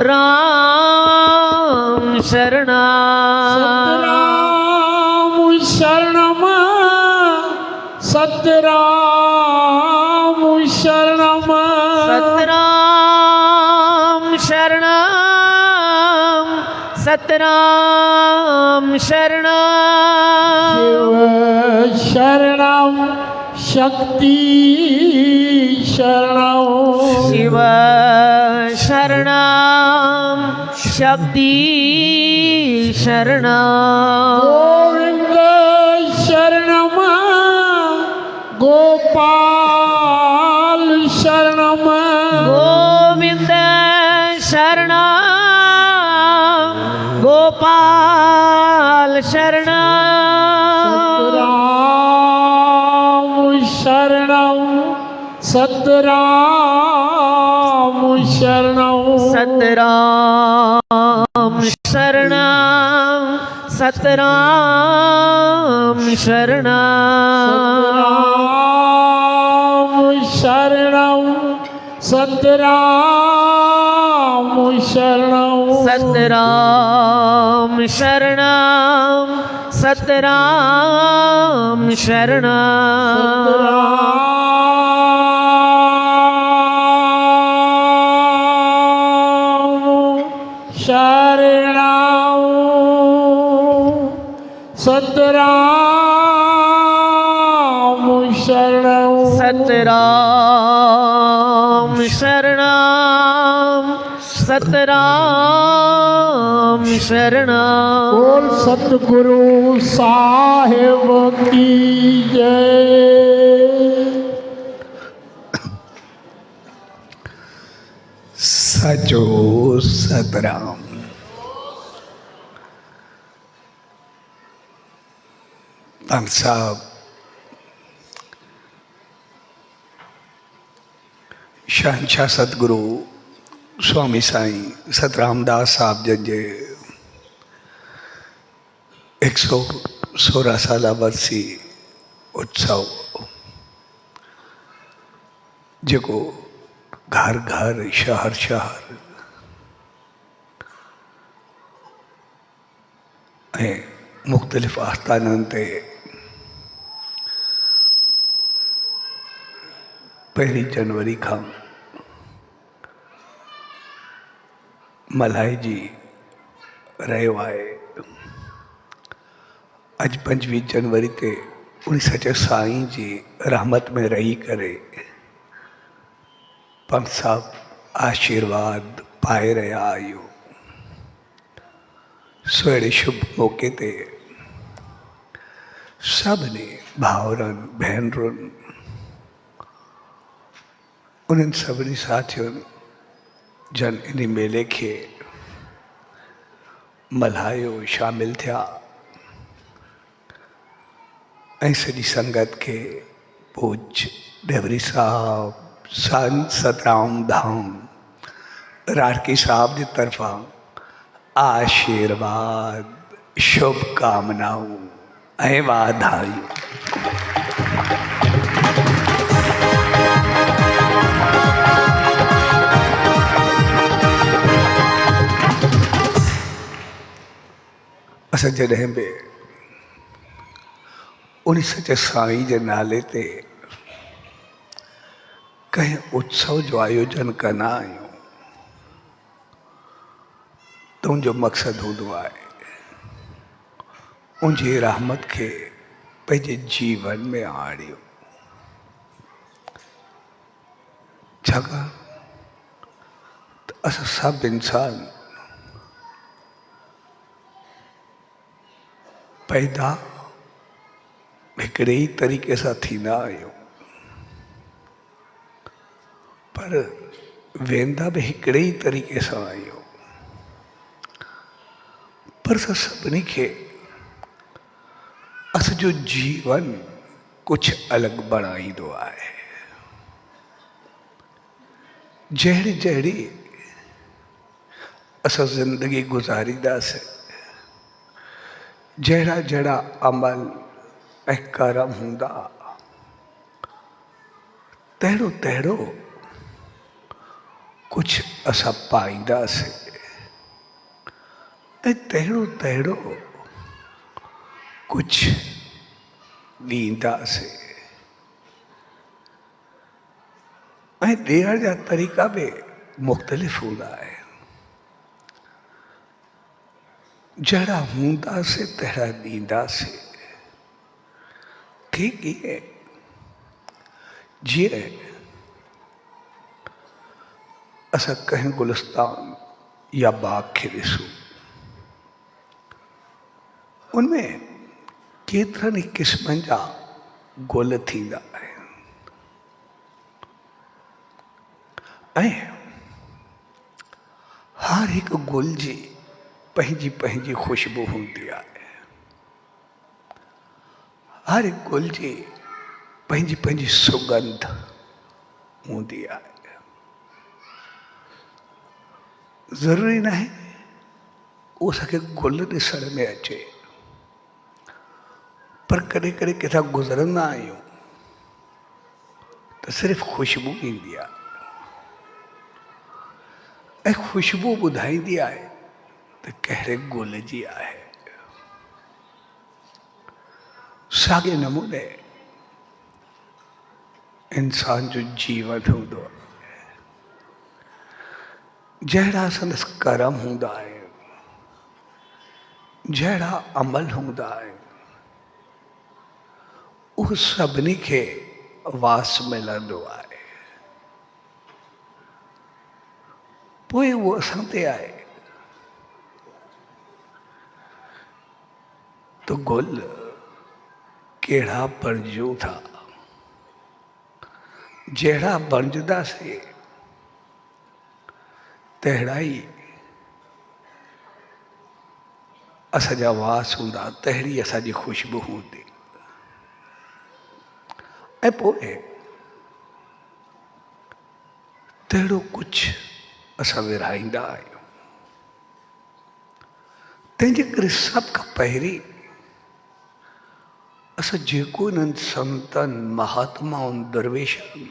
राम शरणम सतराम शरणम सतराम शरणम सतराम शरणम सतराम शरणम शिव शरणम शक्ति शरणम शिव शरणम शक्ति शरणम गोविंद शरणम गोपाल शरणम गोविंद शरणम गोपाल शरणम सतराम शरणम सतराम शरणम सतराम शरणम शरणम सतराम शरणम सतराम शरणम सतराम शरणम सतराम शरणम सतराम शरणम सतराम शरणम बोल सतगुरु साहिब की जय। सचो सतराम। पंत साहब शहनशाह सतगुरु स्वामी साईं सतरामदास साहब जन जे 116 साल वर्सी उत्सव जेको घर घर शहर शहर ऐं मुख़्तलिफ़ आस्थाननि ते 1 जनवरी खां मल्हाइजी रहियो आहे। अॼु 25 जनवरी ते उन सचे साईं जी रहमत में रही करे पंत साहब आशीर्वाद पाए रहिया आहियूं। सो अहिड़े शुभ मौक़े ते सभिनी भाउरनि भेनरुनि उन्हनि सभिनी साथियुनि जन इन मेले खे मल्हायो शामिल थिया ऐं सॼी संगत खे पूज्य देवरी साहब संत सतराम धाम रारकी साहब जी तरफां आशीर्वाद शुभकामनाऊं ऐं वाधायूं। असां जॾहिं बि उन सचे साईं जे नाले ते कंहिं उत्सव जो आयोजन कंदा आहियूं त उनजो मक़सदु हूंदो आहे उनजी रहमत खे पंहिंजे जीवन में आणियो। छाकाणि त असां सभु इंसान पैदा हिकिड़े ई तरीक़े सां थींदा आहियूं पर वेंदा बि हिकिड़े ई तरीक़े सां आहियूं। पर असां सभिनी खे असांजो जीवन कुझु अलॻि बणाईंदो आहे। जहिड़ी जहिड़ी असां ज़िंदगी गुज़ारींदासीं जहिड़ा जहिड़ा अमल ऐं कर्म हूंदा तहिड़ो तहिड़ो कुझु असां पाईंदासीं। ऐं तहिड़ो तहिड़ो कुझु ॾींदासीं ऐं ॾियण जा तरीक़ा बि मुख़्तलिफ़ हूंदा आहिनि। जहिड़ा हूंदासीं तहिड़ा ॾींदासीं। ठीकु इहे जीअं असां कंहिं गुलिस्तान या बाग खे ॾिसूं, उनमें केतिरनि ई क़िस्मनि जा गुल थींदा आहिनि ऐं हर हिकु गुल जी पंहिंजी पंहिंजी ख़ुशबू हूंदी आहे। हर हिकु गुल जी पंहिंजी पंहिंजी सुगंध हूंदी आहे। ज़रूरी न आहे उहो असांखे गुल ॾिसण में अचे, पर कॾहिं कॾहिं किथां गुज़रंदा आहियूं त सिर्फ़ु ख़ुशबू ईंदी आहे ऐं ख़ुशबू ॿुधाईंदी आहे त कहिड़े गुल जी आहे। साॻे नमूने इंसान जो जीवन हूंदो आहे। जहिड़ा संदसि कर्म हूंदा आहिनि, जहिड़ा अमल हूंदा आहिनि, उहो सभिनी खे वास मिलंदो आहे। पोइ उहो असां ते आहे त गुल कहिड़ा बणिजूं था। जहिड़ा बणिजंदासीं तहिड़ा ई असांजा वास हूंदा, तहिड़ी असांजी ख़ुशबू हूंदी। ऐं पोइ तहिड़ो कुझु असां विरहाईंदा आहियूं। तंहिंजे करे सभ खां पहिरीं असां जेको इन्हनि संतनि, महात्माउनि, दरवेशनि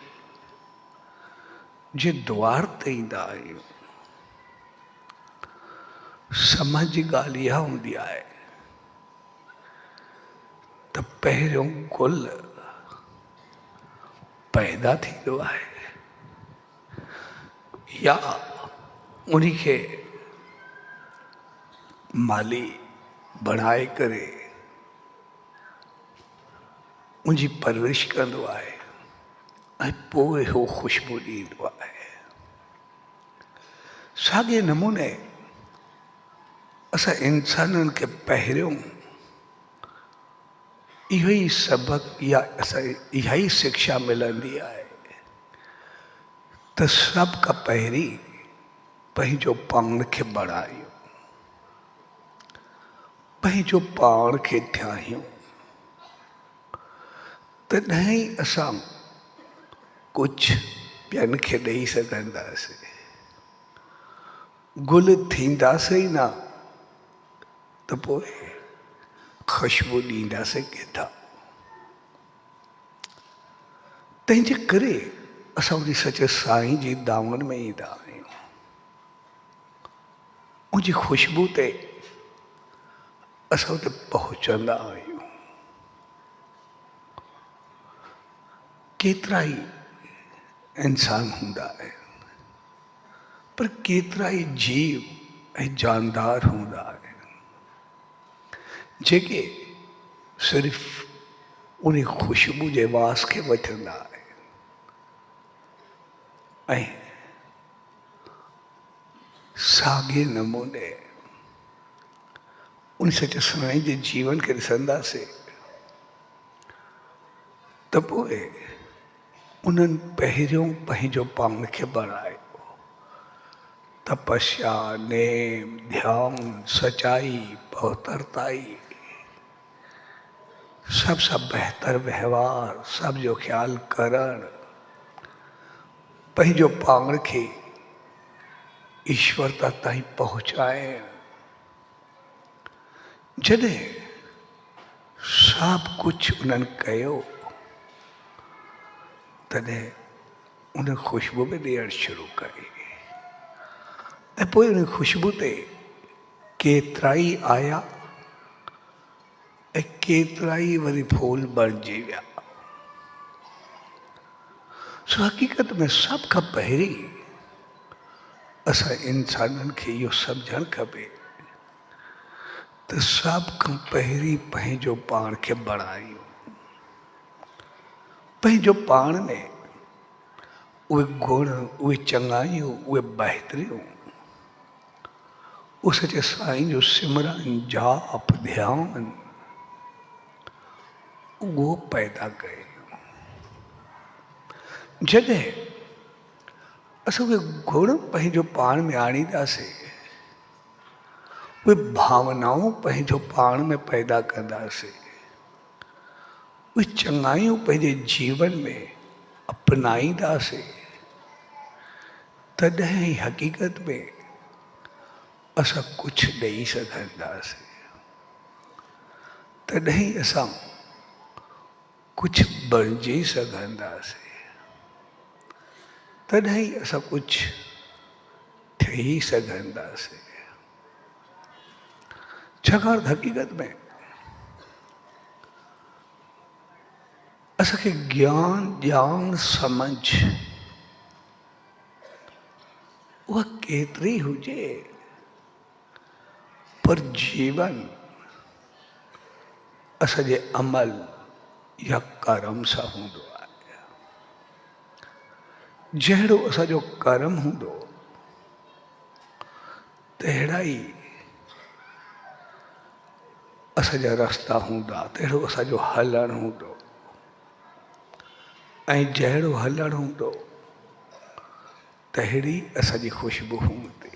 जे द्वार ते ईंदा आहियूं, समझ जी ॻाल्हि इहा हूंदी आहे त पहिरियों गुल पैदा थींदो आहे या उन्ही खे माली बणाए करे उनजी परवरिश कंदो आहे ऐं पोइ उहो ख़ुशबू ॾींदो आहे। साॻे नमूने असां इंसाननि खे पहिरियों इहो ई सबक़ु या असां इहा ई शिक्षा मिलंदी आहे त सभ खां पहिरीं पंहिंजो पाण खे बणायूं, पंहिंजो पाण खे ठाहियूं, तॾहिं ई असां कुझु ॿियनि खे ॾेई सघंदासीं। गुल थींदासीं न त पोइ ख़ुशबू ॾींदासीं किथां। तंहिंजे करे असां उन सचे साईं जी दामन में ईंदा आहियूं। उनजी ख़ुशबू ते असां उते पहुचंदा आहियूं। केतिरा ई इंसान हूंदा आहिनि, पर केतिरा ई जीव ऐं जानदार हूंदा आहिनि जेके सिर्फ़ु उन ख़ुशबू जे वास खे वठंदा आहिनि ऐं साॻे नमूने उन सच साईं जे जीवन खे ॾिसंदासीं त पोइ उन्हनि पहिरियों पंहिंजो पाण खे बणायो। तपस्या, नेम, ध्यान, सच्चाई, पवित्रताई, सब सां बहितर व्यवहार, सब जो ख़्यालु करणु, पंहिंजो पाण खे ईश्वरता ताईं पहुचाइणु। जॾहिं सभु कुझु उन्हनि कयो तॾहिं उन ख़ुशबू में ॾियणु शुरू कई ऐं पोइ उन ख़ुशबू ते केतराई आया ऐं केतराई वरी फूल बणिजी विया। सो हक़ीक़त में सभ खां पहिरीं असां इंसाननि खे इहो सम्झणु खपे त सभ खां पहिरीं पंहिंजो पाण खे बणायूं, पंहिंजो पाण में उहे गुण, उहे चङाइयूं, उहे बहितरियूं, उहो सचे साईं जो सिमरन जाप ध्यान उहो पैदा कयूं। जॾहिं असां उहे गुण पंहिंजो पाण में आणींदासीं, उहे भावनाऊं पंहिंजो पाण में पैदा कंदासीं, उहे चङाइयूं पंहिंजे जीवन में अपनाईंदासीं, तॾहिं ई हक़ीक़त में असां कुझु ॾेई सघंदासीं, तॾहिं ई असां कुझु बणिजी सघंदासीं, तॾहिं ई असां कुझु ठही सघंदासीं। छाकाणि हक़ीक़त में असांखे ज्ञान ॼाण समझ उहा केतिरी हुजे, पर जीवन असांजे अमल या कर्म सां हूंदो आहे। जहिड़ो असांजो कर्म हूंदो तहिड़ा ई असांजा रस्ता हूंदा, तहिड़ो असांजो हलणु हूंदो, ऐं जहिड़ो हलणु हूंदो तहिड़ी असांजी ख़ुशबू हूंदी।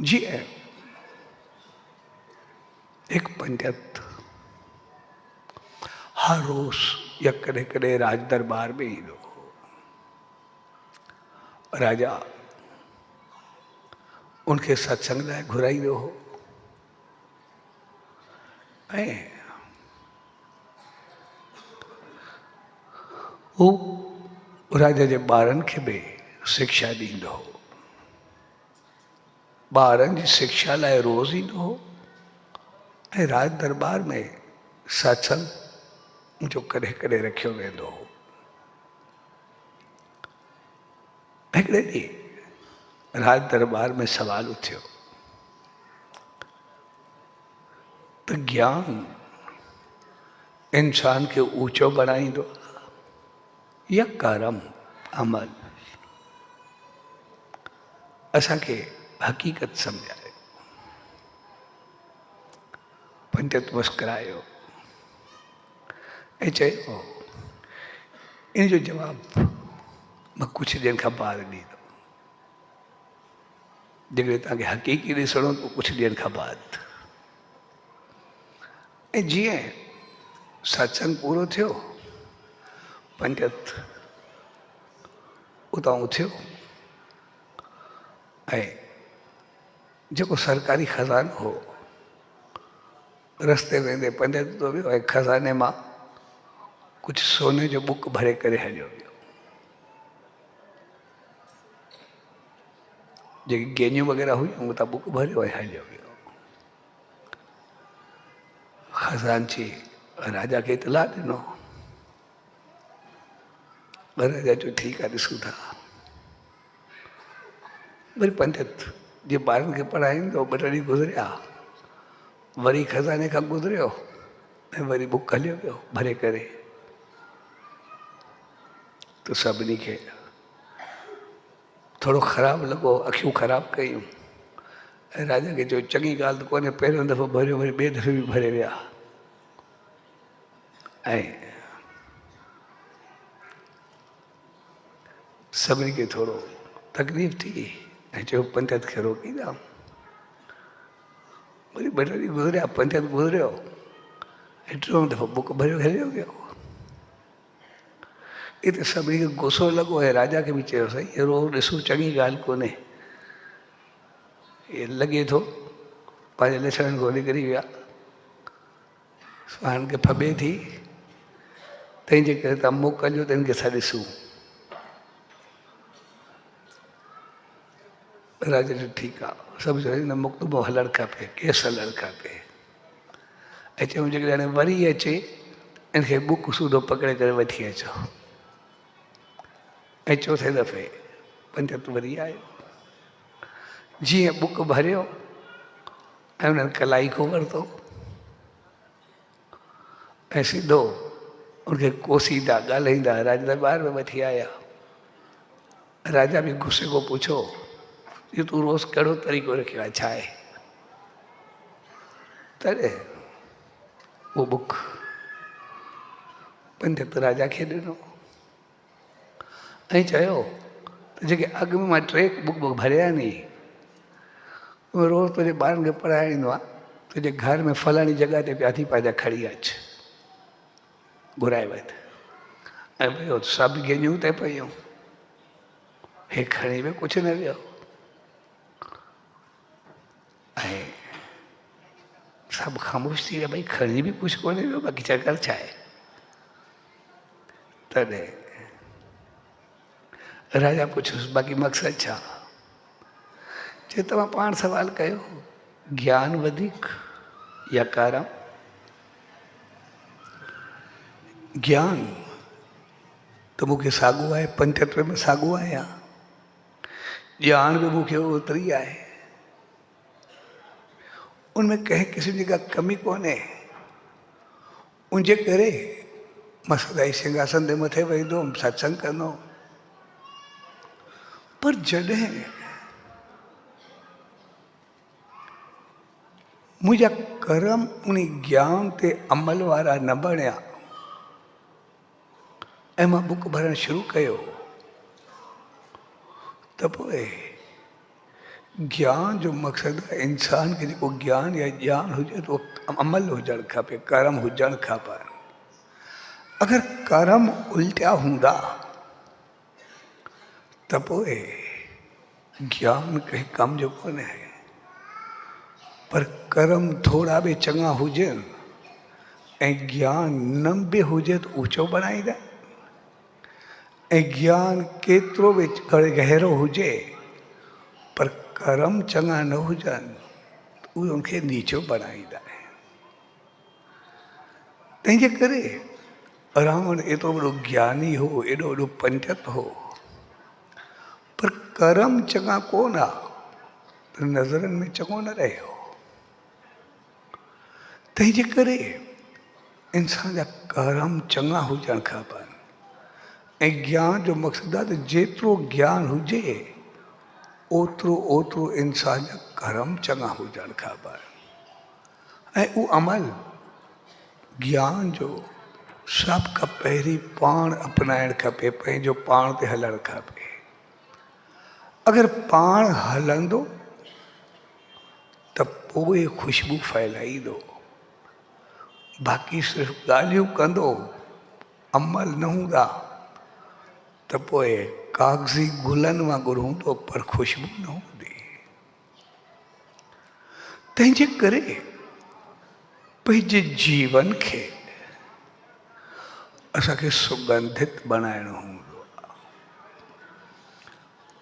जीअं हिकु पंडित हर रोज़ या कॾहिं कॾहिं राज दरबार में ईंदो हो। राजा उनखे सत्संग लाइ घुराईंदो हो ऐं हू राजा जे ॿारनि खे बि शिक्षा ॾींदो हो। ॿारनि जी शिक्षा लाइ रोज़ ईंदो हो ऐं राज दरबार में सत्संग जो कॾहिं कॾहिं रखियो वेंदो हो। हिकिड़े ॾींहुं राज दरबार में सवाल उथियो त ज्ञान इंसान खे ऊंचो बणाईंदो या कर्म अमल? असांखे हक़ीक़त सम्झायो। पंडित मुस्कुरायो ऐं चयो इन जो जवाबु मां कुझु ॾींहंनि खां बाद ॾींदुमि। जेकॾहिं तव्हांखे हक़ीक़ी ॾिसणो त कुझु ॾींहंनि खां बाद। ऐं जीअं सत्संग पूरो थियो, पंडित उतां उथियो ऐं जेको सरकारी खज़ानो हो रस्ते वेंदे पंडित तो वियो ऐं खज़ाने मां कुझु सोने जो बुक भरे करे हलियो वियो। जेकी गेनियूं वग़ैरह हुयूं उतां बुक भरियो ऐं हलियो वियो। खज़ानची राजा खे इतला ॾिनो। राजा जो ठीकु आहे, ॾिसूं था। वरी पंडित जीअं ॿारनि खे पढ़ाईंदो, ॿ टे ॾींहं गुज़रिया, वरी खज़ाने खां गुज़रियो ऐं वरी बुक हलियो वियो भरे करे। त सभिनी खे थोरो ख़राबु लॻो, अखियूं ख़राबु कयूं ऐं राजा खे चयो चङी ॻाल्हि त कोन्हे, पहिरियों दफ़ो भरियो वरी ॿिए दफ़े बि भरे विया। ऐं सभिनी खे थोरो तकलीफ़ थी ऐं चयो पंडित खे रोकींदा। वरी ॿ टे ॾींहं गुज़रिया, पंडित गुज़रियो ऐं टियों दफ़ो बुक भरियो हलियो वियो। हिते सभिनी खे गुस्सो लॻो ऐं राजा खे बि चयो साईं अहिड़ो ॾिसो चङी ॻाल्हि कोन्हे, इहे लॻे थो पंहिंजे लछण खां निकिरी विया, स्वान खे फबे थी, तंहिंजे करे तव्हां मोकिलियो त हिनखे छा ॾिसूं। राजा जो ठीक आहे सभु चयो हिन मुकदमो हलणु खपे, केस हलणु खपे। ऐं चयूं जेकॾहिं हाणे वरी अचे इनखे बुक सूधो पकिड़े करे वठी अचो। ऐं चौथे दफ़े पंडित वरी आयो, जीअं बुक भरियो ऐं उन्हनि कलाई को वरितो ऐं सिधो उनखे कोसींदा ॻाल्हाईंदा राजा दरबार में वठी आया। राजा बि गुस्से को पुछो ये तूं रोज़ कहिड़ो तरीक़ो रखियो आहे, छा आहे? तॾहिं उहो बुक पंडित राजा खे ॾिनो ऐं चयो त जेके अॻु में मां 3 बुक भरिया नी उहो रोज़ तुंहिंजे ॿारनि खे पढ़ाईंदो आहे, तुंहिंजे घर में फलाणी जॻह ते पिया थी पंहिंजा खणी अचु, घुराए वठि। ऐं भई सभु गेनियूं ते पयूं, हे खणी बि कुझु न वियो। ऐं सभु ख़ामोश थी विया, भई खणी बि कुझु कोन्हे वियो, बाक़ी चकर छा आहे? तॾहिं राजा पुछियोसि बाक़ी मक़सदु छा? चए तव्हां पाण सवाल कयो, ज्ञान वधीक या कारम? ज्ञान त मूंखे साॻियो आहे, पंचतत्व में साॻियो आहियां, ॼाण बि मूंखे ओतिरी आहे, उनमें कंहिं क़िस्म जी का कमी कोन्हे। उनजे करे मां सदाई सिंघासन जे मथे वेहींदुमि, सत्संग कंदुमि। पर जॾहिं मुंहिंजा कर्म उन ज्ञान ते अमल वारा न बणिया ऐं मां बुक भरणु शुरू कयो त पोइ ज्ञान जो मक़सदु आहे इंसान खे जेको ज्ञान या ॼाण हुजे त उहो अमल हुजणु खपे, कर्म हुजणु खपनि। अगरि कर्म उल्टिया हूंदा त पोइ ज्ञान कंहिं कम जो कोन्हे। पर कर्म थोड़ा बि चङा हुजनि ऐं ज्ञान न बि हुजे त ऊचो बणाईंदा, ऐं ज्ञान केतिरो बि गहरो हुजे पर कर्म चङा न हुजनि त उहे उनखे नीचो बणाईंदा आहिनि। तंहिंजे करे रावण एतिरो वॾो ज्ञानी हो, एॾो वॾो पंडित हो, पर कर्म चङा कोन आ त नज़रनि में चङो न रहियो। तंहिंजे करे इंसान जा कर्म चङा हुजणु खपनि ऐं ज्ञान जो मक़सदु आहे त जेतिरो ज्ञान हुजे ओतिरो ओतिरो इंसान जा कर्म चङा हुजणु खपनि। ऐं उहो अमल ज्ञान जो सभ खां पहिरीं पाण अपनाइणु खपे, पंहिंजो पाण ते हलणु खपे। अगरि पाण हलंदो त पोइ ख़ुशबू फैलाईंदो, बाक़ी सिर्फ़ु ॻाल्हियूं कंदो, अमल न हूंदा त पोइ कागज़ी गुलनि वांगुरु हूंदो पर ख़ुशबू न हूंदी। तंहिंजे करे पंहिंजे जीवन खे असांखे सुगंधित बणाइणो हूंदो आहे,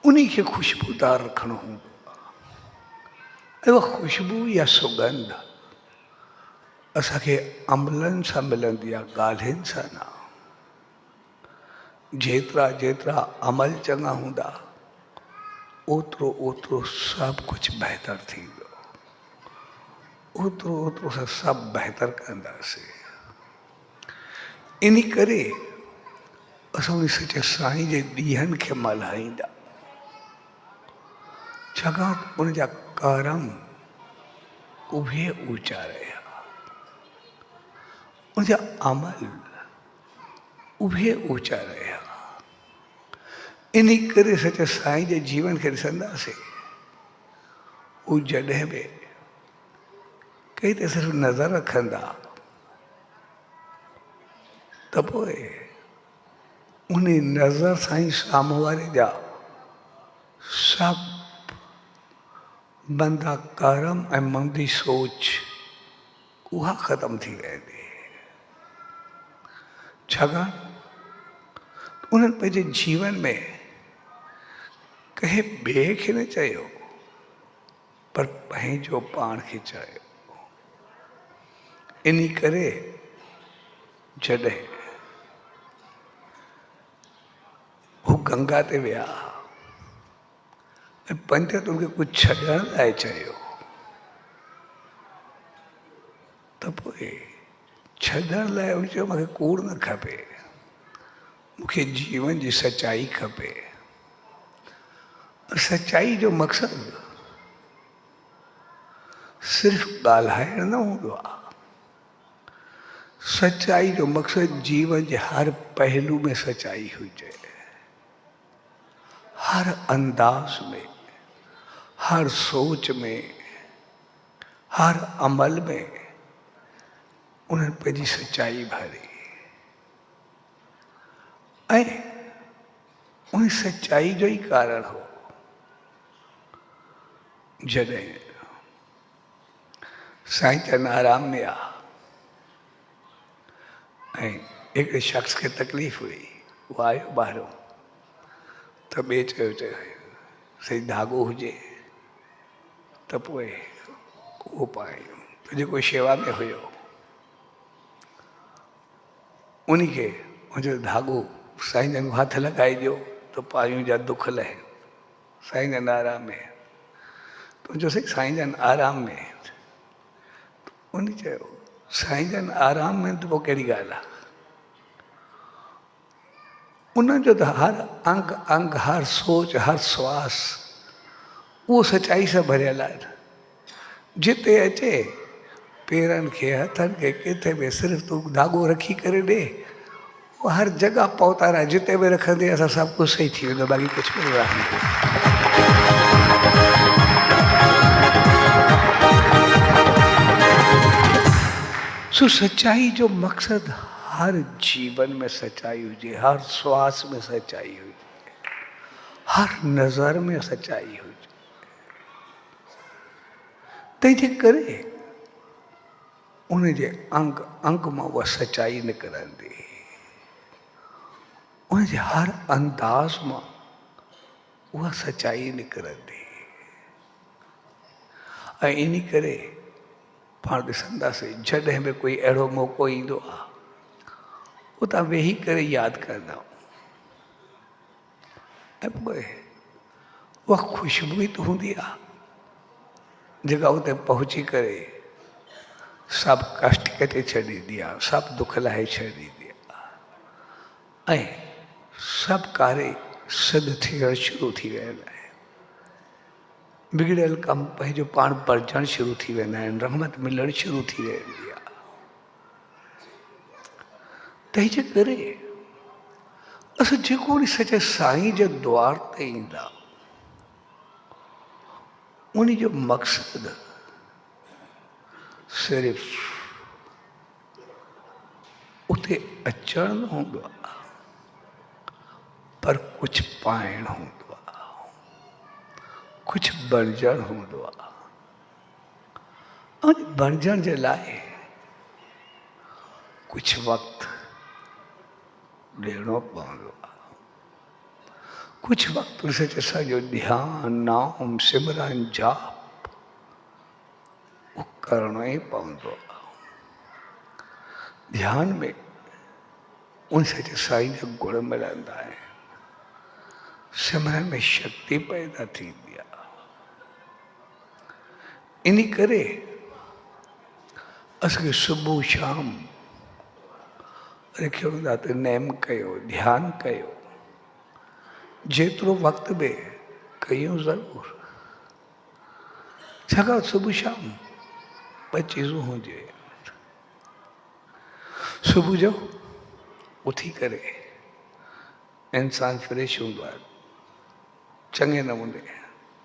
उन खे ख़ुशबूदार रखणो हूंदो आहे। ऐं उहा ख़ुशबू या सुगंध असांखे अमलनि सां मिलंदी आहे, ॻाल्हियुनि सां न। जेतिरा जेतिरा अमल चङा हूंदा ओतिरो ओतिरो सभु कुझु बहितर थींदो, ओतिरो ओतिरो असां सभु बहितर कंदासीं। इन करे असां उन सचे साईं जे ॾींहंनि खे मल्हाईंदा, छाकाणि उनजा कर्म उहे ऊचा रहिया, उनजा अमल उहे ऊचा रहिया। इन करे सचे साईं जे जीवन खे ॾिसंदासीं, उहो जॾहिं बि कई त सिर्फ़ु नज़र रखंदा त पोइ उन नज़र सां ई साम्हूं वारे जा सभु मंदा कर्म ऐं मंदी सोच उहा ख़तमु थी वेंदी। छाकाणि उन्हनि पंहिंजे जीवन में कंहिं ॿिए खे न चयो पर पंहिंजो पाण खे चयो। इन करे जॾहिं हू गंगा ते विया ऐं पंडित उनखे कुझु छॾण लाइ चयो, त पोइ छॾण लाइ उन चयो मूंखे कूड़ न खपे, मूंखे जीवन जी सच्चाई खपे। सच्चाई जो मक़सदु सिर्फ़ ॻाल्हाइण न हूंदो आहे। सच्चाई जो मक़सदु जीवन जे हर पहलू में सच्चाई हुजे, हर अंदाज में, हर सोच में, हर अमल में उन्हनि पंहिंजी सच्चाई भरी ऐं उन सच्चाई जो ई कारण हो जॾहिं साईं जन आराम में आ ऐं हिकिड़े शख़्स खे तकलीफ़ हुई, उहो आयो ॿाहिरों त ॿिए चयो सही धाॻो हुजे त पोइ उहो पाए, त जेको शेवा में हुयो उनखे मुंहिंजो धाॻो साईं जन हथ लॻाए ॾियो त पायूं जा दुख लहे। साईं जन आराम में, तुंहिंजो साईं जन आराम में, उन चयो साईं जन आराम में त पोइ कहिड़ी ॻाल्हि आहे। उनजो त हर अंग अंग, हर सोच, हर श्वास उहो सच्चाई सां भरियल आहे। जिते अचे पेरनि खे, हथनि खे, किथे बि सिर्फ़ु तूं धाॻो रखी करे ॾे, उहो हर जॻह पहुता रहे। जिते बि रखंदे असां सभु कुझु सही थी वेंदो, बाक़ी कुझु बि न। सो सच्चाई जो मक़सदु हर जीवन में सच्चाई हुजे, हर श्वास में सच्चाई हुजे, हर नज़र में सच्चाई हुजे। तंहिंजे करे उनजे अंग अंग मां उहा सच्चाई निकिरंदी, उनजे हर अंदाज़ मां उहा सच्चाई निकिरंदी। ऐं इन करे पाण ॾिसंदासीं जॾहिं बि कोई अहिड़ो मौक़ो ईंदो आहे, उतां वेही करे यादि कंदा ऐं पोइ उहा ख़ुशबू ई त हूंदी आहे जेका उते पहुची करे सभु कष्ट कटे छॾींदी आहे, सभु दुख लाहे छॾींदी आहे ऐं सभु कार्य सिद्ध थियणु शुरू थी वेंदा आहिनि। बिगड़ियल कमु पंहिंजो पाण भरिजणु शुरू थी वेंदा आहिनि, रहमत मिलणु शुरू थी वेंदी आहे। तंहिंजे करे असां जेको उन सचे साईं जे द्वार ते ईंदा, उन जो मक़सदु सिर्फ़ उते अचणु न हूंदो आहे, पर कुझु पाइणु हूंदो आहे, कुझु बणिजणु हूंदो आहे। ऐं बणिजण जे लाइ कुझु वक़्तु ॾियणो पवंदो आहे, कुझु वक़्तु सचे सॼो ध्यानु, नाम, सिमरन, जाप करणो ई पवंदो आहे। ध्यान में उन सचे साईं जा गुण मिलंदा आहिनि, सिमरन में शक्ति पैदा थींदी आहे। इन करे असांखे सुबुह शाम रखियो हूंदा त नेम कयो, ध्यानु कयो, जेतिरो वक़्तु बि कयूं ज़रूरु। छाकाणि सुबुह शाम ॿ चीज़ूं हुजे। सुबुह जो उथी करे इंसानु फ्रेश हूंदो आहे, चङे नमूने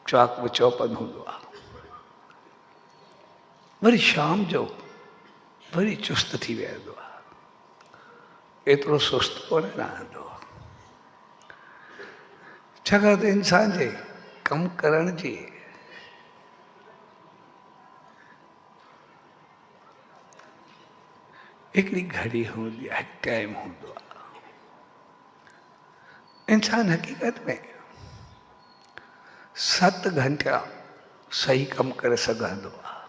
चाक में चौपन हूंदो आहे। वरी शाम जो वरी चुस्त थी वेंदो आहे, एतिरो सुस्त कोन रहंदो। छाकाणि त इंसान जे कमु करण जी हिकिड़ी घड़ी हूंदी आहे, टाइम हूंदो आहे। इंसान हक़ीक़त में 7 घंटा सही कम करे सघंदो आहे।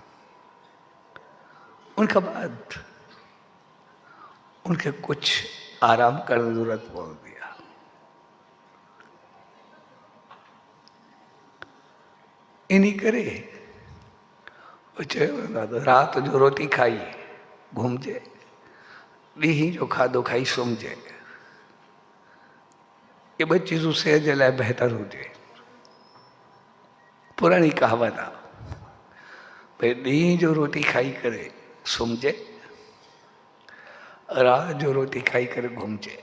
उनखां बाद उनखे कुछ आराम करण जी ज़रूरत पवंदी आहे। इन करे चयो वेंदो आहे त राति जो रोटी खाई घुमिजे, ॾींहं जो खाधो खाई सुम्हिजे। ये ॿ चीज़ूं सेहत जे लाइ बहितर हुजे। पुराणी कहावत आहे भई ॾींहं जो रोटी खाई करे सुम्हिजे, राति जो रोटी खाई करे घुमिजे,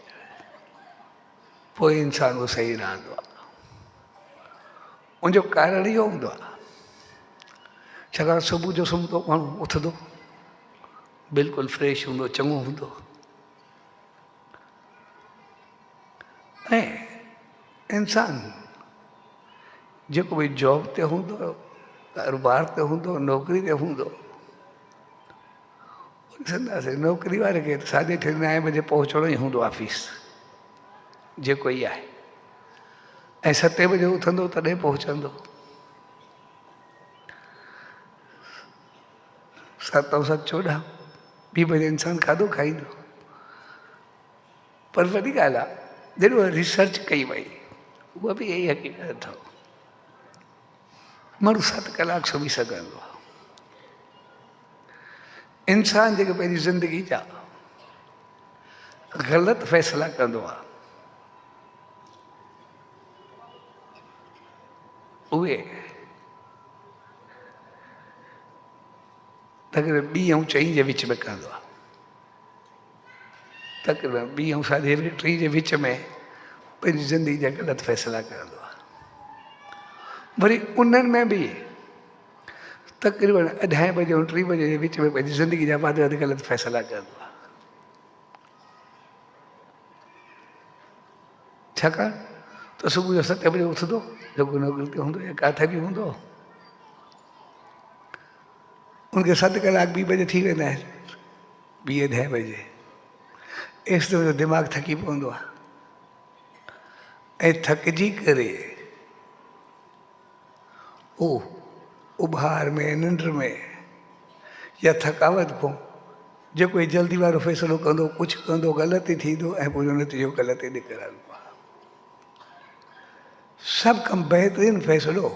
पोइ इंसान उहो सही रहंदो आहे। उनजो कारण इहो हूंदो आहे छाकाणि सुबुह जो सुम्हंदो माण्हू उथंदो बिल्कुलु फ्रेश हूंदो, चङो हूंदो, ऐं इंसान जेको भई जॉब ते हूंदो, कारोबार ते हूंदो, नौकिरी ते हूंदो, ॾिसंदासीं नौकिरी वारे खे 8:30 बजे पहुचणो ई हूंदो ऑफिस जेको ई आहे, ऐं 7 बजे उथंदो तॾहिं पहुचंदो। 7 ऐं 7 14, 2 बजे इंसान खाधो खाईंदो। पर वॾी ॻाल्हि आहे जॾहिं रिसर्च कई वई, उहा बि यही हक़ीक़त अथव, माण्हू 7 कलाक सुम्ही सघंदो आहे। इंसान जेके पंहिंजी ज़िंदगी जा ग़लति फ़ैसिला कंदो आहे उहे तक़रीबन 2 ऐं 4 जे विच में कंदो आहे। तक़रीबन 2 ऐं 3:30 जे विच में पंहिंजी ज़िंदगी जा ग़लति फ़ैसिला कंदो आहे। वरी उन्हनि में बि तक़रीबन 2:30 बजे ऐं 3 बजे जे विच में पंहिंजी ज़िंदगी जा वाद ग़लति फ़ैसिला कंदो आहे। छाकाणि त सुबुह जो 7 बजे उथंदो, जेको नौकिरी ते हूंदो या किथे बि हूंदो, उनखे 7 कलाक 2 बजे थी वेंदा आहिनि, 2-2:30 बजे एस जो दिमाग़ थकी पवंदो आहे, ऐं थकिजी करे उभार में, निंड में या थकावट खां जेको जल्दी वारो फ़ैसिलो कंदो, कुझु कंदो ग़लति ई थींदो ऐं पोइ नतीजो ग़लति ई निकिरंदो आहे। सभु खां बहितरीनु फ़ैसिलो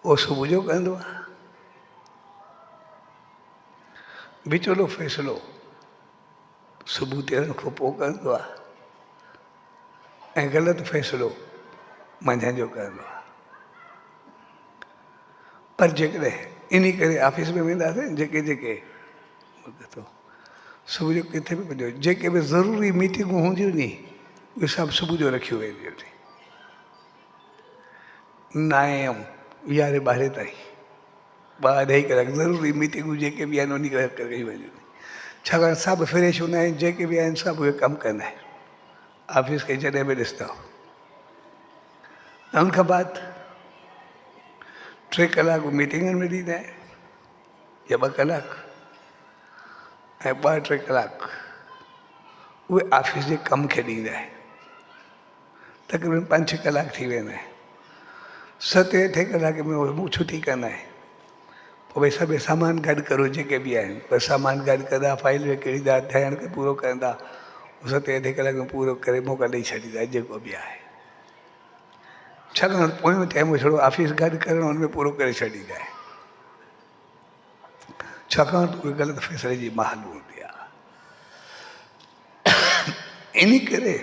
उहो सुबुह जो कंदो आहे। विचोलो फ़ैसिलो सुबुह 13 खां पोइ कंदो आहे, ऐं ग़लति फ़ैसिलो मंझंदि जो कंदो आहे। पर जेकॾहिं इन करे ऑफिस में वेंदासीं, जेके सुबुह जो किथे बि वञो, जेके बि ज़रूरी मीटिंगूं हूंदियूं नी उहे सभु सुबुह जो रखियूं वेंदियूं आहिनि। 9 11 12 ताईं 2-2.5 कलाक ज़रूरी मीटिंगूं जेके बि आहिनि उन करे कयूं वेंदियूं। छाकाणि सभु फ्रेश हूंदा आहिनि, जेके बि आहिनि सभु उहे कमु कंदा आहिनि ऑफिस खे जॾहिं बि ॾिसंदो। ऐं उनखां बाद 3 कलाक मीटिंगनि में ॾींदा आहिनि या 2 कलाक, ऐं 2-3 कलाक उहे ऑफिस जे कम खे ॾींदा आहिनि। तक़रीबन 5-6 कलाक थी वेंदा आहिनि। 7-8 कलाक में उहे छुटी कंदा आहिनि। पोइ भई सभु सामान गॾु करो, जेके बि आहिनि बसि सामान गॾु कंदा, फाइल में किरींदा, ध्यान खे पूरो कंदा, 7-8 कलाक में पूरो करे मौक़ा ॾेई छॾींदा जेको बि आहे। छाकाणि पोयों टाइम छड़ो ऑफिस गॾु करणु हुन में पूरो करे छॾींदा आहिनि। छाकाणि त उहे ग़लति फ़ैसिले जी महल हूंदी आहे। इन करे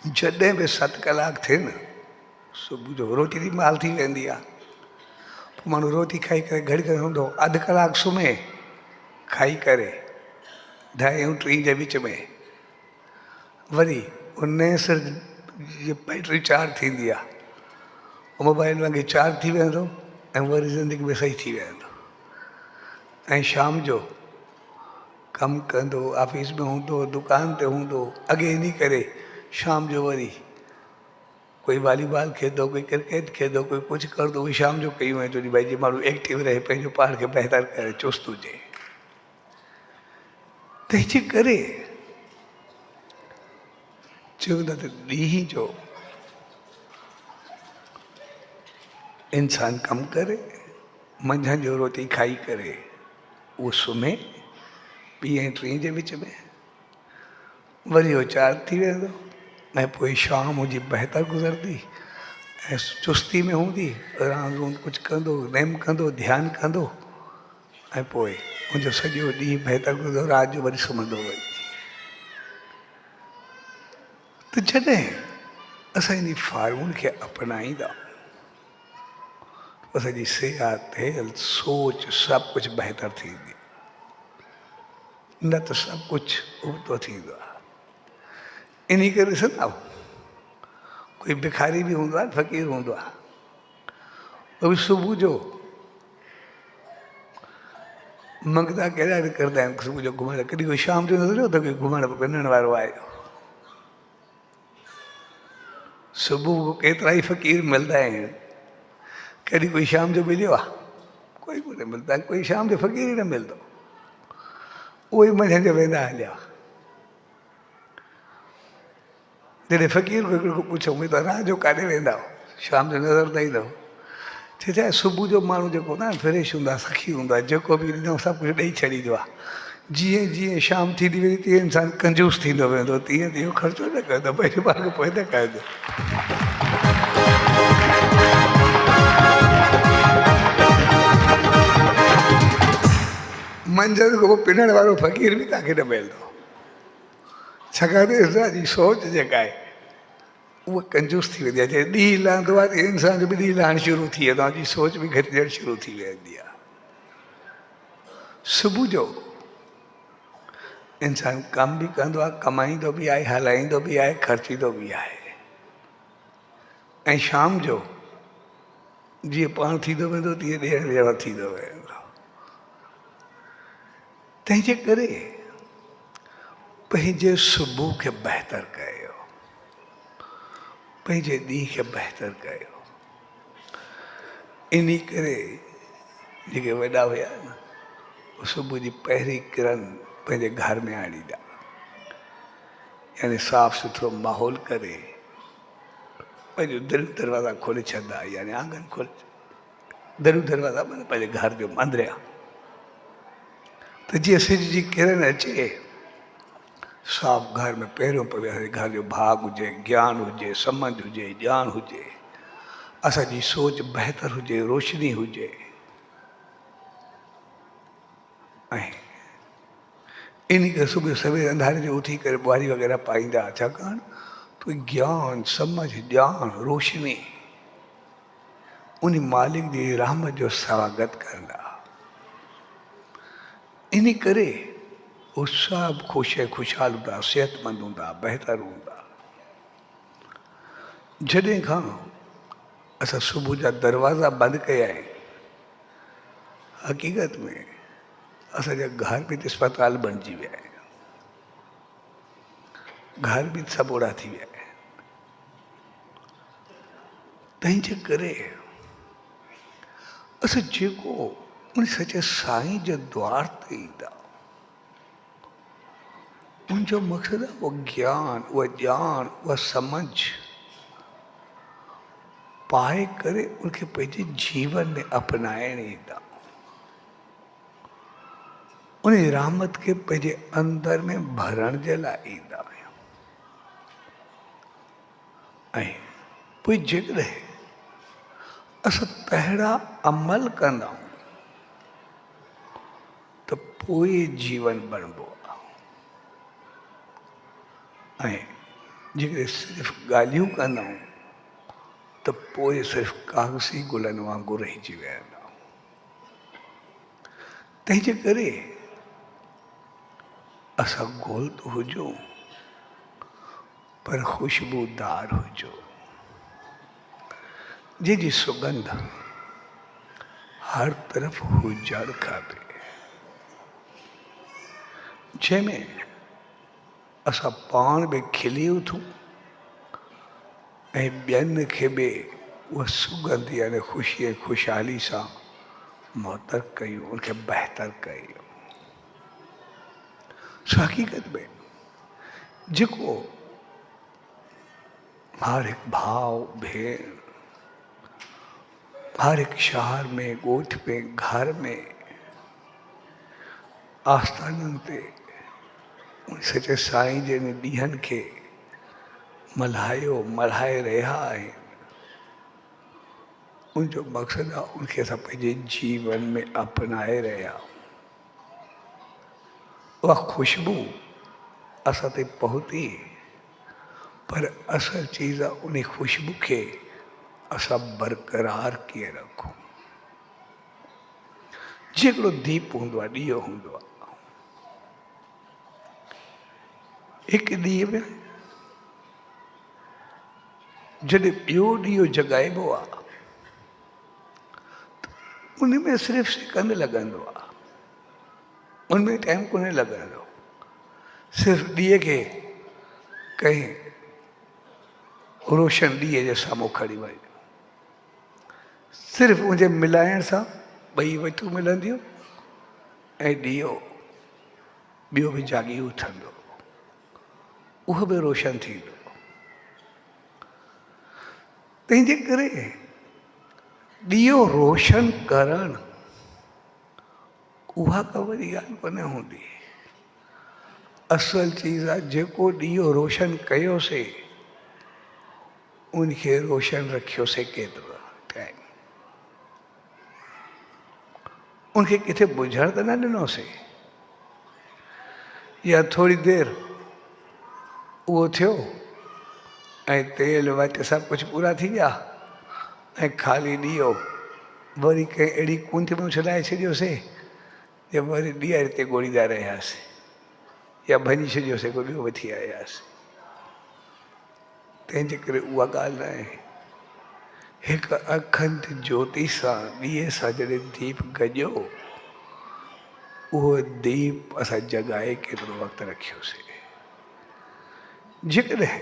जॾहिं बि 7 कलाक थिए न, सुबुह जो रोटी जी महल थी वेंदी आहे। पोइ माण्हू रोटी खाई करे घड़ी करे हूंदो, 1/2 कलाक सुम्हे, खाई करे 2:30 ऐं 3 जे विच में वरी उन सिर जी बैटरी चार्ज थींदी आहे, मोबाइल वांगुरु चार्ज थी वेंदो ऐं वरी ज़िंदगी में सही थी वेंदो। ऐं शाम जो कमु कंदो, ऑफिस में हूंदो, दुकान ते हूंदो। अॻे इन करे शाम जो वरी कोई वॉलीबॉल खेॾंदो, कोई क्रिकेट खेॾंदो, कोई कुझु कंदो, उहे शाम जो कयूं वेंदियूं आहिनि भई जीअं माण्हू एक्टिव रहे, पंहिंजो पाण खे बहितर करे, चुस्त हुजे। तंहिंजे करे चवंदा त ॾींहं जो इंसान कम करे, मंझंदि जो रोटी खाई करे, उहो सुम्हे 2 ऐं 3 जे विच में, वरी उहो 4 थी वेंदो, ऐं पोइ शाम जी बहितर गुज़रंदी ऐं चुस्ती में हूंदी, रांदि रूंद कुझु कंदो, नेम कंदो, ध्यानु कंदो, ऐं पोइ मुंहिंजो सॼो ॾींहुं बहितर गुज़रंदो, राति जो वरी सुम्हंदो वरी। त जॾहिं असां इन फार्मूल खे अपनाईंदा, असांजी सिहत, हेल्थ, सोच सभु कुझु बहितर थींदी, न त सभु कुझु उबतो थींदो आहे। इन करे ॾिसंदा, कोई भिखारी बि हूंदो आहे, फ़क़ीर हूंदो आहे, उहो बि सुबुह जो मंगता कहिड़ा करदा आहिनि, सुबुह जो घुमण, कॾहिं कोई शाम जो नज़र त कोई घुमण वञण वारो आहे। सुबुह को केतिरा ई फ़क़ीर मिलंदा आहिनि, कॾहिं कोई शाम जो मिलियो आहे, कोई कोन मिलंदा, कोई शाम जो फ़क़ीर ई न मिलंदो, उहे ई मंझंदि जो वेंदा हलिया। जॾहिं फ़क़ीर को पुछूं भई तव्हां राति जो काॾे वेंदा हो, शाम जो नज़र न ईंदो, छो छा सुबुह जो माण्हू जेको हूंदो आहे फ्रेश हूंदो आहे, सखी हूंदो आहे, जेको बि ॾिनो सभु कुझु ॾेई छॾींदो आहे। जीअं जीअं शाम थींदी वेंदी तीअं इंसानु कंजूस थींदो वेंदो, तीअं तीअं ख़र्चो न कंदो, पंहिंजे पाण खे पोइ न कंदो। मंझंदि खां पोइ पिनण वारो फ़क़ीर बि तव्हांखे न मिलंदो, छाकाणि त असांजी सोच जेका आहे उहा कंजूस थी वेंदी आहे। जॾहिं ॾींहुं लहंदो आहे त इंसान जो बि ॾींहुं लहणु शुरू थी वेंदो आहे, जी सोच बि घटिजणु शुरू थी वेंदी आहे। सुबुह जो इंसानु कमु बि कंदो आहे, कमाईंदो बि आहे, हलाईंदो बि आहे, ख़र्चींदो बि आहे, ऐं शाम जो जीअं पाण थींदो वेंदो तीअं ॾियणु ॾियणु थींदो वेंदो। तंहिंजे करे पंहिंजे सुबुह खे बहितर कयो, पंहिंजे ॾींहं खे बहितर कयो। इन करे जेके वॾा हुया न, सुबुह जी पहिरीं किरण पंहिंजे घर में आणींदा, यानी साफ़ सुथरो माहौल करे पंहिंजो दिलि दरवाज़ा खोले छॾंदा, यानी आंगन खोले, दिलि दरवाज़ा माना पंहिंजे घर जो मंदिरिया, त जीअं सिज जी किरण अचे, साफ़ घर में पहिरियों पवे, घर जो भाग हुजे, ज्ञान हुजे, सम्झ हुजे, ॼाण हुजे, असांजी सोच बहितर हुजे, रोशनी हुजे। ऐं इन करे सुबुह सवेर अंधारे जो उथी करे ॿुआरी वग़ैरह पाईंदा, छाकाणि तो ज्ञान, सम्झ, ॼाण, रोशनी उन मालिक जी रहमत जो स्वागत कंदा। इन करे उहे सभु ख़ुशि ऐं ख़ुशहाल हूंदा, सिहतमंद हूंदा, बहितर हूंदा। जॾहिं खां असां सुबुह जा दरवाज़ा बंदि कया आहिनि, हक़ीक़त में असांजा घर बि त अस्पताल बणिजी विया आहिनि, घर बि सभु ओड़ा थी विया आहिनि। तंहिंजे करे असां जेको उन सचे साईं जे द्वार ते ईंदा, उनजो मक़सदु आहे उहो ज्ञान, उहा ॼाण, उहा सम्झ पाए करे उनखे पंहिंजे जीवन में अपनाइण ईंदा, उन रहमत खे पंहिंजे अंदर में भरण जे लाइ ईंदा आहियूं। ऐं पोइ जेकॾहिं असां तहिड़ा अमल कंदा आहियूं त पोइ जीवन बणिबो आहे। ऐं जेकॾहिं सिर्फ़ु ॻाल्हियूं कंदा आहियूं त पोइ सिर्फ़ु कागज़ी गुलनि वांगुरु रहिजी वेंदा। तंहिंजे करे असां गोल तो हुजूं पर ख़ुशबूदार हुजो, जंहिंजी सुगंध हर तरफ़ हुजणु खपे, जंहिंमें असां पाण बि खिली उथूं ऐं ॿियनि खे बि उहा सुगंध यानी ख़ुशी ऐं ख़ुशहाली सां मुअतर कयूं, उनखे बहितर कयूं। हक़ीक़त में जेको हर हिकु भाउ भेण हर एक शहर में, ॻोठ में, घर में, आस्थाननि ते उन सचे साईं जे ॾींहंनि खे मल्हाए रहिया आहिनि। उनजो मक़सदु आहे उनखे असां पंहिंजे जीवन में अपनाए रहिया। उहा ख़ुशबू असां ते पहुती, पर असल चीज़ आहे उन ख़ुशबू खे असां बरक़रार कीअं रखूं। हिकिड़ो दीप हूंदो आहे, ॾीओ हूंदो आहे, हिकु ॾींहं में जॾहिं ॿियो ॾीओ जॻाइबो आहे उन में सिर्फ़ु सेकंड लॻंदो आहे, उनमें टाइम कोन्हे लॻंदो। सिर्फ़ु ॾीए खे कंहिं रोशन ॾीए जे साम्हूं खणी वञ, सिर्फ़ु उनजे मिलाइण सां ॿई वठूं मिलंदियूं ऐं ॾीओ ॿियो बि जाॻी उथंदो, उहो बि रोशन थींदो। तंहिंजे करे ॾीओ रोशन करणु उहा का वॾी ॻाल्हि कोन हूंदी। असल चीज़ आहे जेको ॾीओ रोशन कयोसीं उनखे रोशन रखियोसीं केतिरो टाइम, उनखे किथे बुझण त न ॾिनोसीं, या थोरी देरि उहो थियो ऐं तेल वट सभु कुझु पूरा थी विया ऐं ख़ाली ॾीओ वरी कंहिं अहिड़ी कुंठ में छॾाए छॾियोसीं जे वरी ॾीआरे ते ॻोड़ींदा रहियासीं, या भञी छॾियोसीं को ॿियो वठी आयासीं। तंहिंजे करे उहा ॻाल्हि न आहे। हिकु अखंड ज्योति सां ॾीए सां जॾहिं दीप गॼियो, उहो दीप असां जॻाए केतिरो वक़्तु रखियोसीं। जेकॾहिं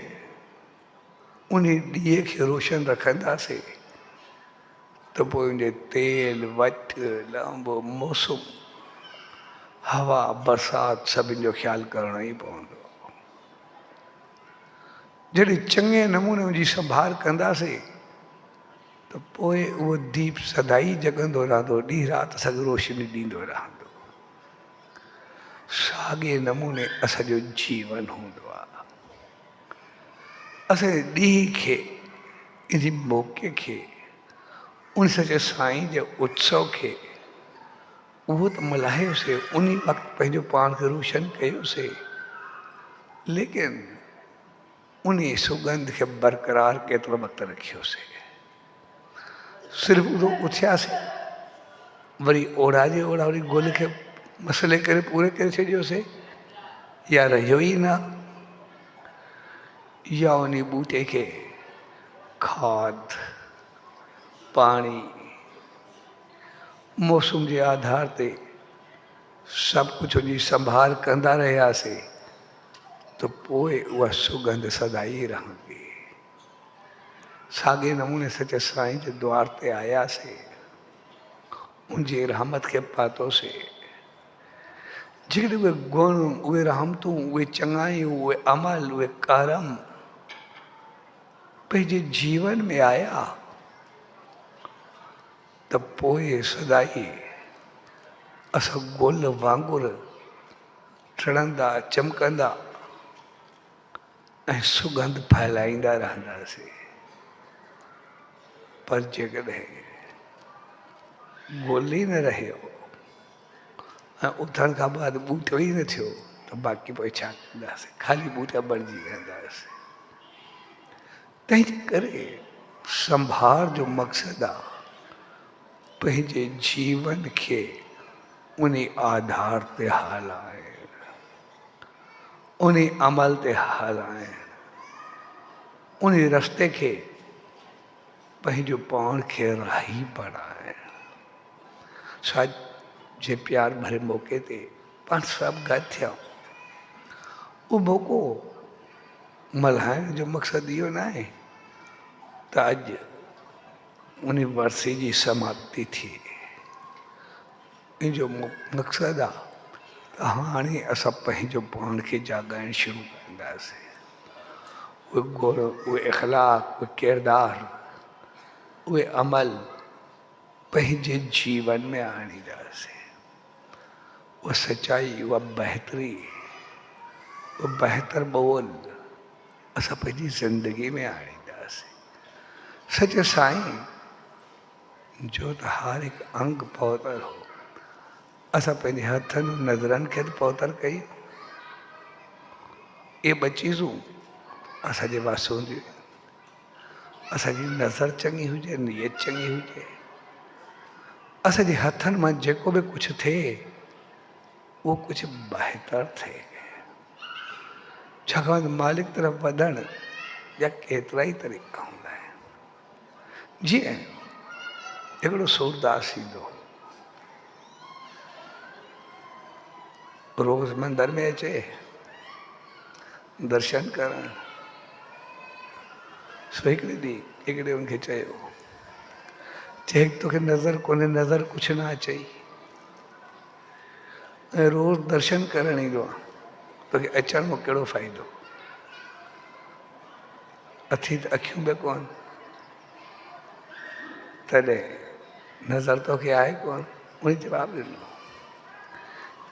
उन ॾीए खे रोशन रखंदासीं त पोइ उनजे तेल, वट, लंब, मौसम, हवा, बरसाति सभिनि जो ख़्यालु करणो ई पवंदो। जॾहिं चङे नमूने उनजी संभाल कंदासीं त पोइ उहो दीप सदाई जॻंदो रहंदो, ॾींहुं राति असांखे रोशनी ॾींदो रहंदो। साॻे नमूने असांजो जीवन हूंदो आहे। असांजे ॾींहं खे, इन मौक़े खे, उन सचे साईं जे उत्सव खे उहो त मल्हायोसीं, उन वक़्तु पंहिंजो पाण खे रोशन कयोसीं, लेकिन उन सुगंध खे बरक़रार केतिरो वक़्तु रखियोसीं। सिर्फ़ु उहो उथियासीं वरी ओढ़ा जे ओढ़ा वरी गुल खे मसले करे पूरे करे छॾियोसीं, या रहियो ई न, या उन ॿूटे खे खाद, पाणी, मौसम जे आधार ते सभु कुझु उनजी संभाल कंदा रहियासीं त पोइ उहा सुगंध सदाई रहंदी। साॻे नमूने सचे साईं जे द्वार ते आयासीं, उनजी रहमत खे पातोसीं। जेकॾहिं उहे गुण, उहे रहमतूं, उहे चङायूं, उहे अमल, उहे करम पंहिंजे जीवन में आया त पोइ सदाई असां गुल वांगुरु टिड़ंदा, चमकंदा ऐं सुगंध फैलाईंदा रहंदासीं। पर जेकॾहिं गुल ई न रहियो ऐं उथण खां बाद ॿूटो ई न थियो त बाक़ी पोइ छा कंदासीं, ख़ाली ॿूटा बणिजी वेंदासीं। तंहिंजे करे संभाल जो मक़सदु आहे पंहिंजे जीवन खे उन आधार ते हलाइण, उन अमल ते हलाइण, उन रस्ते खे पंहिंजो पाण खे राही बणाइण। शायदि जे प्यार भरे मौक़े ते पाण सभु गॾु थिया, उहो मौक़ो मल्हाइण जो मक़सदु इहो न आहे त अॼु उन वर्सी जी समाप्ति थिए। इन जो मक़सदु आहे त हाणे असां पंहिंजो पाण खे जाॻाइण शुरू कंदासीं। उहे गुण, उहे इख़लाक़, उहे किरदार, उहे अमल पंहिंजे जीवन में आणींदासीं। उहा सच्चाई, उहा बहितरी, उहा बहितर ॿोल असां पंहिंजी ज़िंदगी में आणींदासीं। सच साईं जो त हर हिकु अंग पवित्र हो। असां पंहिंजे हथनि नज़रनि खे पवित्र कयूं। ये ॿ चीज़ूं असांजे वास हूंदियूं। असांजी नज़र चङी हुजे, नियत चङी हुजे, असांजे हथनि मां जेको बि कुझु थिए उहो कुझु बहितर थिए। छाकाणि मालिक तरफ़ वधण जा केतिरा ई तरीक़ा हूंदा आहिनि। जीअं हिकिड़ो सूरदास ईंदो, रोज़ मंदर में अचे दर्शन करण। सो हिकिड़े ॾींहुं हिकिड़े उनखे चयो, चए तोखे नज़र कोन्हे, नज़र कुझु न अचई, ऐं रोज़ दर्शन करण ईंदो आहे, तोखे अचण में कहिड़ो फ़ाइदो? अथी त अखियूं बि कोन, तॾहिं नज़र तोखे आहे कोन। उन जवाबु ॾिनो,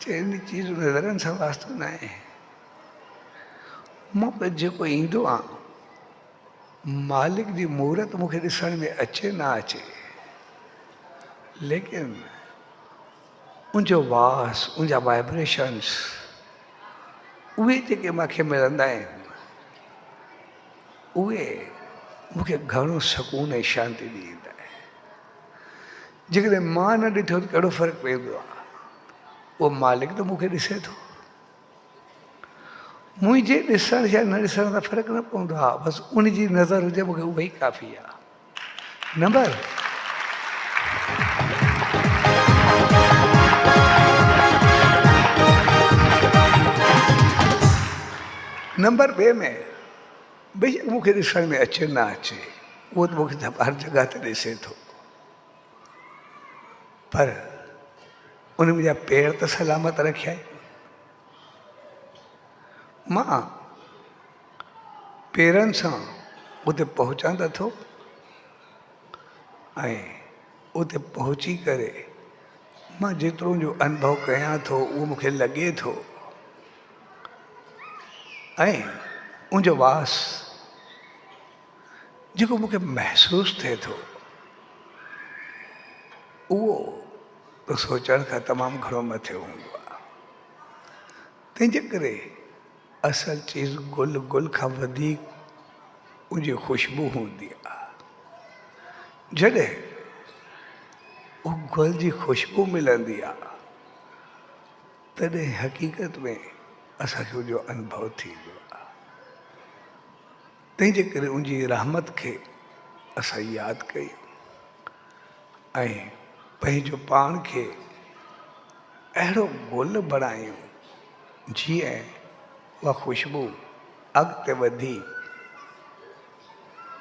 चए इन चीज़ नज़रनि सां वास्तो न आहे। मां बि जेको ईंदो आहे मालिक जी मूरत मूंखे ॾिसण में अचे न अचे, लेकिन उनजो वास, उनजा वाइब्रेशन्स, उहे जेके मूंखे मिलंदा आहिनि, उहे मूंखे घणो सुकून ऐं शांती ॾींदा आहिनि। जेकॾहिं मां न ॾिठो त कहिड़ो फ़र्क़ु पवंदो आहे? उहो मालिक त मूंखे ॾिसे थो। मुंहिंजे ॾिसण या न ॾिसण सां फ़र्क़ु न पवंदो आहे, बसि उनजी नज़र हुजे, मूंखे उहा ई काफ़ी आहे। नंबर नंबर ॿिए में बेशक मूंखे ॾिसण में अचे न अचे, उहो त मूंखे हर जॻह ते ॾिसे थो, पर उन मुंहिंजा पेर त सलामत रखिया आहे। मां पेरनि सां उते पहुचां त थो, ऐं उते पहुची करे मां जेतिरो जो अनुभव कयां थो उहो मूंखे लॻे थो, ऐं उनजो वास जेको मूंखे महसूसु थिए थो, उहो त सोचण खां तमामु घणो मथे हूंदो आहे। तंहिंजे करे असल चीज़ गुल खां वधीक उनजी ख़ुशबू हूंदी आहे। जॾहिं उहो गुल जी ख़ुशबू मिलंदी आहे, तॾहिं हक़ीक़त में असांखे उनजो अनुभव थींदो आहे। तंहिंजे करे उनजी रहमत खे असां यादि कयूं ऐं पंहिंजो पाण खे अहिड़ो गुल बणायूं जीअं उहा ख़ुशबू अॻिते वधी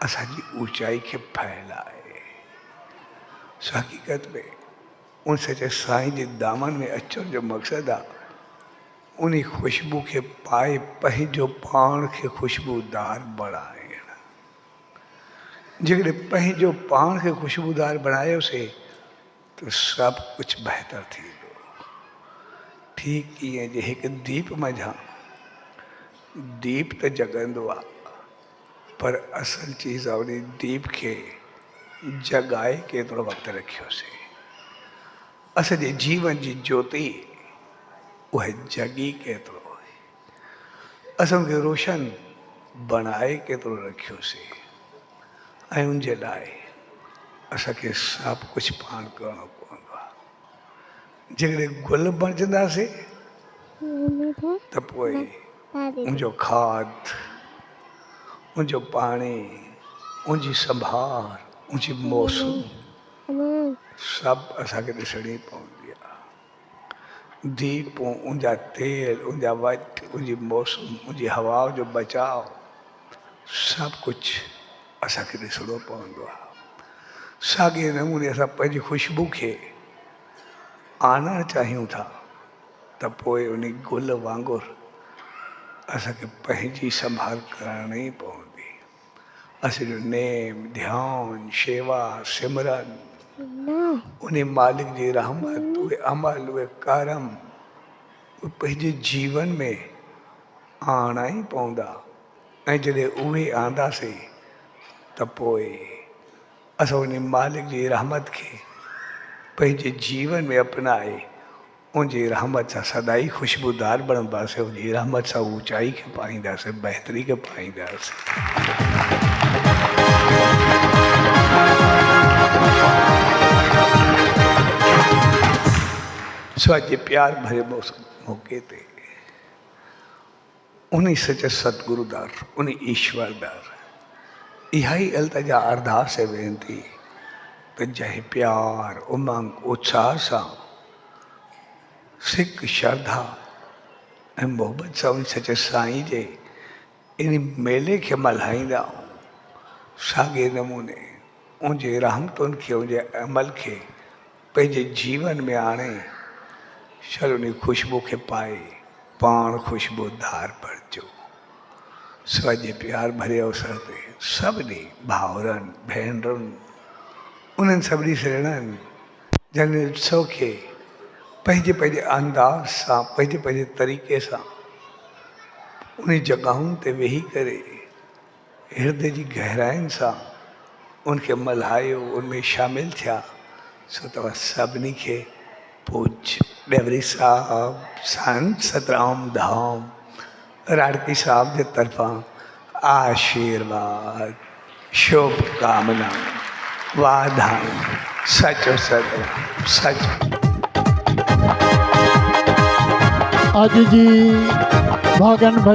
असांजी ऊचाई खे फैलाए। सो हक़ीक़त में उन सचे साईं जे दामन में अचण जो मक़सदु आहे उन ख़ुशबू खे पाए पंहिंजो पाण खे ख़ुशबूदार बणाइण। जेकॾहिं पंहिंजो पाण खे ख़ुशबूदार बणायोसीं त सभु कुझु बहितर थींदो। ठीकु ईअं जे हिकु दीप मंझां दीप त जॻंदो आहे, पर असल चीज़ आहे उन दीप खे जॻाए केतिरो वक़्तु रखियोसीं। असांजे जीवन जी ज्योति उहा जॻी केतिरो आहे, असांखे रोशन बणाए केतिरो रखियोसीं, ऐं उनजे लाइ असांखे सभु कुझु पाण करिणो पवंदो आहे। जेकॾहिं गुल बणजंदासीं त पोइ उनजो खाद, उनजो पाणी, उनजी संभाल, उनजी मौसम सभु असांखे ॾिसणी पवंदी आहे। दीप, उनजा तेल, उनजा वट, उनजी मौसम, उनजी हवा जो बचाव, सभु कुझु असांखे ॾिसणो पवंदो आहे। साॻिए नमूने असां पंहिंजी ख़ुशबू खे आणणु चाहियूं था त पोइ उन गुल वांगुरु असांखे पंहिंजी संभाल करणी पवंदी। असांजो नेम, ध्यानु, शेवा, सिमरन उन्हें मालिक जी रहमत उहे अमल उहे करम उहे पंहिंजे जीवन में आणा ई पवंदा ऐं जॾहिं उहे आंदासीं त पोइ असां उन मालिक जी रहमत खे पंहिंजे जीवन में अपनाए उनजी रहमत सां सदाई ख़ुशबूदार बणंदासीं उनजी रहमत सां ऊचाई खे पाईंदासीं बहितरी खे पाईंदासीं सो अॼु प्यार भरे मौके ते उन सचे सतगुरुदार उन ईश्वरदार इहा ई अल्तजा अरदास है वेनती त जंहिं प्यार उमंग उत्साह सां सिक श्रद्धा ऐं मोहबत सां उन सचे साईं जे इन मेले खे मल्हाईंदा साॻे नमूने उनजे रहमतुनि खे उनजे अमल खे पंहिंजे जीवन में आणे चल उन ख़ुशबू खे पाए पाण ख़ुशबूदार बणिजो सो अॼु प्यार भरे अवसर ते सभिनी भाउरनि भेनरुनि उन्हनि सभिनी सेणनि जन उत्सव खे पंहिंजे पंहिंजे अंदाज़ सां पंहिंजे पंहिंजे तरीक़े सां उन जॻहुनि ते वेही करे हृदय जी गहराइनि सां उनखे मल्हायो उनमें शामिल थिया सो तव्हां सभिनी खे पूज डेवरी साहब संत सतराम धाम राड़की साहब के तरफां आशीर्वाद शुभकामना वाधाई सचो सतराम सच अज जी भागन भरे